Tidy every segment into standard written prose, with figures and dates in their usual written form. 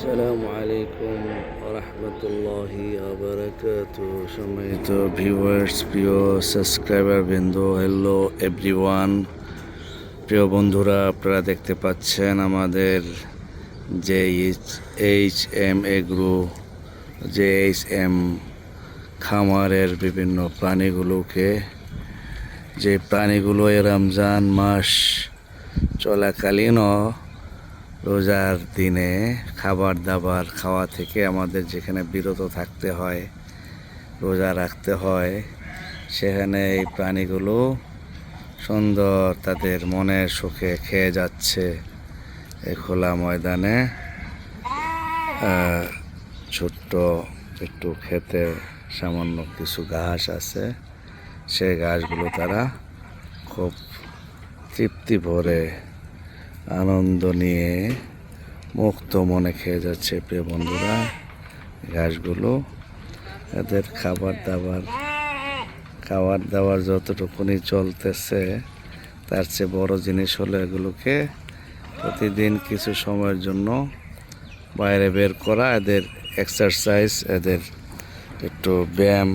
আসসালামু আলাইকুম রহমতুল্লাহি সম্মানিত ভিউয়ার্স, প্রিয় সাবস্ক্রাইবার বৃন্দ, হ্যালো এভরিওয়ান। প্রিয় বন্ধুরা, আপনারা দেখতে পাচ্ছেন আমাদের যে এইচ.এম. এগ্রো, যে এইচ.এম. খামারের বিভিন্ন প্রাণীগুলোকে, যে প্রাণীগুলো রমজান মাস চলাকালীনও রোজার দিনে খাবার দাবার খাওয়া থেকে আমাদের যেখানে বিরত থাকতে হয়, রোজা রাখতে হয়, সেখানে এই প্রাণীগুলো সুন্দর তাদের মনের সুখে খেয়ে যাচ্ছে এই খোলা ময়দানে। ছোট্ট একটু খেতে সামান্য কিছু ঘাস আছে, সেই ঘাসগুলো তারা খুব তৃপ্তি ভরে আনন্দ নিয়ে মুক্ত মনে খেয়ে যাচ্ছে। প্রিয় বন্ধুরা, ঘাসগুলো এদের খাবার দাবার যতটুকুনি চলতেছে, তার চেয়ে বড় জিনিস হলো এগুলোকে প্রতিদিন কিছু সময়ের জন্য বাইরে বের করা, এদের এক্সারসাইজ, এদের একটু ব্যায়াম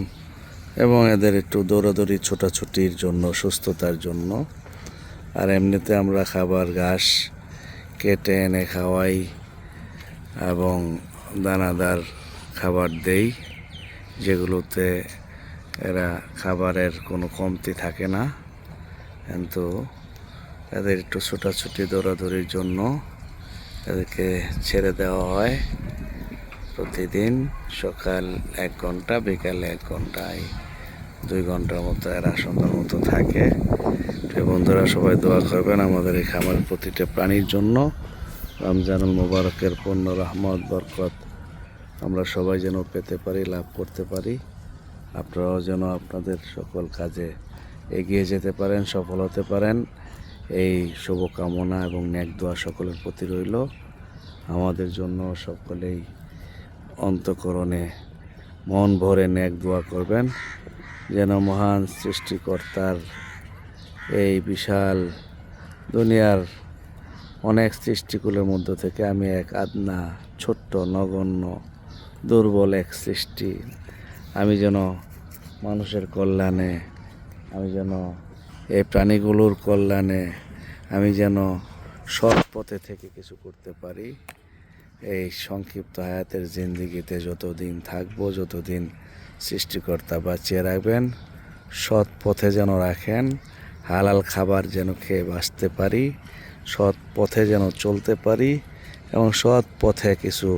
এবং এদের একটু দৌড়াদৌড়ি ছোটাছুটির জন্য, সুস্থতার জন্য। আর এমনিতে আমরা খাবার ঘাস কেটে এনে খাওয়াই এবং দানাদার খাবার দেই, যেগুলোতে এরা খাবারের কোনো কমতি থাকে না। কিন্তু এদের একটু ছোটাছুটি দৌড়াদৌড়ির জন্য এদেরকে ছেড়ে দেওয়া হয় প্রতিদিন সকাল 1 ঘন্টা, বিকাল 1 ঘন্টায় 2 ঘন্টার মতো এরা সুন্দর মতো থাকে। বন্ধুরা, সবাই দোয়া করবেন আমাদের এই খামারের প্রতিটা প্রাণীর জন্য। রমজানুল মুবারকের পূর্ণ রহমত বরকত আমরা সবাই যেন পেতে পারি, লাভ করতে পারি। আপনারাও যেন আপনাদের সকল কাজে এগিয়ে যেতে পারেন, সফল হতে পারেন, এই শুভকামনা এবং নেক দোয়া সকলের প্রতি রইল। আমাদের জন্য সকলেই অন্তঃকরণে মন ভরে নেক দোয়া করবেন, যেন মহান সৃষ্টিকর্তার এই বিশাল দুনিয়ার অনেক সৃষ্টিকুলের মধ্য থেকে আমি এক আদনা, ছোট্ট, নগণ্য, দুর্বল এক সৃষ্টি। আমি যেন মানুষের কল্যাণে, আমি যেন এই প্রাণীগুলোর কল্যাণে, আমি যেন সৎ পথে থেকে কিছু করতে পারি। এই সংক্ষিপ্ত হায়াতের জিন্দিগিতে যতদিন থাকবো, যতদিন সৃষ্টিকর্তা বাঁচিয়ে রাখবেন, সৎ পথে যেন রাখেন, হালাল খাবার যেন খেয়ে বাঁচতে পারি, সৎ পথে যেন চলতে পারি এবং সৎ পথে কিছু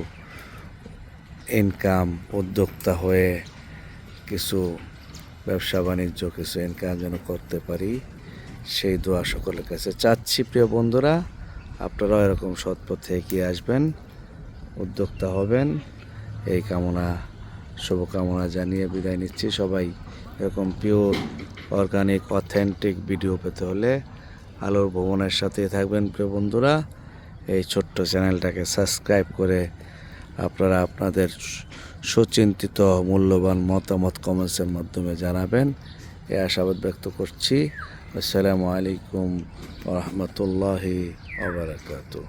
ইনকাম, উদ্যোক্তা হয়ে কিছু ব্যবসা বাণিজ্য, কিছু ইনকাম যেন করতে পারি, সেই দোয়া সকলের কাছে চাচ্ছি। প্রিয় বন্ধুরা, আপনারাও এরকম সৎ পথে এগিয়ে আসবেন, উদ্যোক্তা হবেন, এই কামনা, শুভকামনা জানিয়ে বিদায় নিচ্ছি। সবাই এরকম পিওর, অর্গানিক, অথেন্টিক ভিডিও পেতে হলে আলোর ভবনের সাথে থাকবেন। প্রিয় বন্ধুরা, এই ছোট্ট চ্যানেলটাকে সাবস্ক্রাইব করে আপনারা আপনাদের সুচিন্তিত মূল্যবান মতামত কমেন্টসের মাধ্যমে জানাবেন, এই আশাবাদ ব্যক্ত করছি। আসসালামু আলাইকুম রহমতুল্লাহি ওয়া বারাকাতুহু।